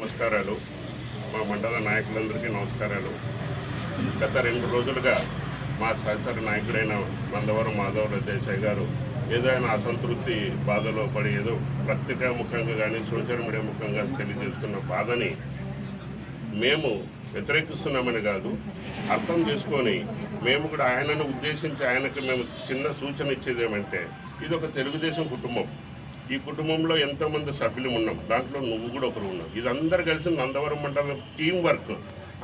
నమస్కారాలు. మా మండల నాయకులందరికీ నమస్కారాలు. గత 2 రోజులుగా మా సహచర నాయకుడైన నందవరం మాధవరావు దేశాయ్ గారు ఏదైనా అసంతృప్తి బాధలో పడి ఏదో పత్రికా ముఖంగా కానీ సోషల్ మీడియా ముఖంగా తెలియజేస్తున్న బాధని మేము వ్యతిరేకిస్తున్నామని కాదు, అర్థం చేసుకొని మేము కూడా ఆయనను ఉద్దేశించి ఆయనకు మేము చిన్న సూచన ఇచ్చేది ఏమంటే, ఇది ఒక తెలుగుదేశం కుటుంబం. ఈ కుటుంబంలో ఎంతోమంది సభ్యులు ఉన్నాం, దాంట్లో నువ్వు కూడా ఒకరు ఉన్నావు. ఇది అందరు కలిసి నందవరం మండలం టీం వర్క్,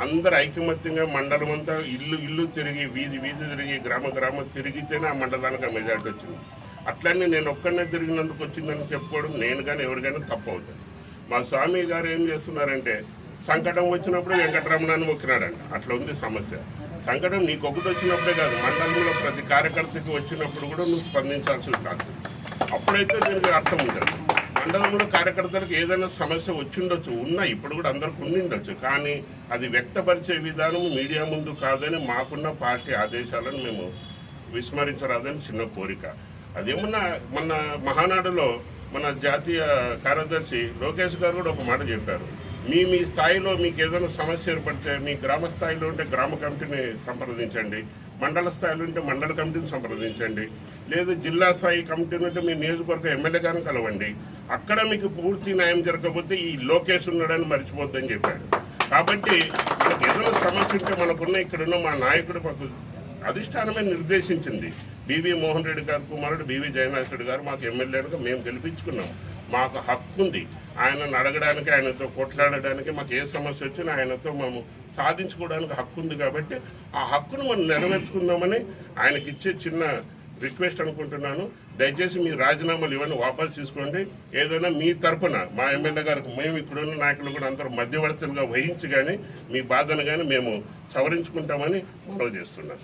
అందరు ఐకమత్యంగా మండలం అంతా ఇల్లు తిరిగి వీధి తిరిగి గ్రామ తిరిగితేనే ఆ మండలానికి ఆ మెజార్టీ వచ్చింది. అట్లనే నేను ఒక్కడనే తిరిగినందుకు వచ్చిందని చెప్పుకోవడం నేను కానీ ఎవరికైనా తప్పు అవుతుంది. మా స్వామి గారు ఏం చేస్తున్నారంటే, సంకటం వచ్చినప్పుడు వెంకటరమణాన్ని మొక్కినాడంట. అట్లా ఉంది సమస్య. సంకటం నీకు ఒకటి వచ్చినప్పుడే కాదు, మండలంలో ప్రతి కార్యకర్తకి వచ్చినప్పుడు కూడా నువ్వు స్పందించాల్సి ఉంటుంది. అప్పుడైతే దీనికి అర్థం ఉంటుంది. మండలంలో కార్యకర్తలకు ఏదైనా సమస్య వచ్చిండొచ్చు, ఇప్పుడు కూడా అందరికి ఉండిండొచ్చు, కానీ అది వ్యక్తపరిచే విధానం మీడియా ముందు కాదని మాకున్న పార్టీ ఆదేశాలను మేము విస్మరించరాదని చిన్న కోరిక. అదేమన్నా మన మహానాడులో మన జాతీయ కార్యదర్శి లోకేష్ గారు కూడా ఒక మాట చెప్పారు, మీ స్థాయిలో మీకు ఏదైనా సమస్య ఏర్పడితే మీ గ్రామ స్థాయిలో ఉంటే గ్రామ కమిటీని సంప్రదించండి, మండల స్థాయిలో ఉంటే మండల కమిటీని సంప్రదించండి, లేదు జిల్లా స్థాయి కమిటీని ఉంటే మీ నియోజకవర్గ ఎమ్మెల్యే గారిని కలవండి. అక్కడ మీకు పూర్తి న్యాయం జరగకపోతే ఈ లోకేష్ ఉన్నాడని మర్చిపోద్దని చెప్పాడు. కాబట్టి మనకు ఏదైనా సమస్య ఉంటే మనకున్న ఇక్కడున్న మా నాయకుడు మాకు అధిష్టానమే నిర్దేశించింది. బివి మోహన్ రెడ్డి గారు కుమారుడు బివి జయనాథ్ గారు మాకు ఎమ్మెల్యేలుగా మేము గెలిపించుకున్నాం. మాకు హక్కు ఉంది ఆయనను అడగడానికి, ఆయనతో కొట్లాడడానికి, మాకు ఏ సమస్య వచ్చినా ఆయనతో మేము సాధించుకోవడానికి హక్కు ఉంది. కాబట్టి ఆ హక్కును మనం నెరవేర్చుకుందామని ఆయనకి ఇచ్చే చిన్న రిక్వెస్ట్ అనుకుంటున్నాను. దయచేసి మీ రాజీనామాలు ఇవన్నీ వాపసు తీసుకోండి. ఏదైనా మీ తరఫున మా ఎమ్మెల్యే గారికి మేము ఇక్కడున్న నాయకులు కూడా అందరూ మధ్యవర్తులుగా వహించి కానీ మీ బాధను కానీ మేము సవరించుకుంటామని మనవి చేస్తున్నాను.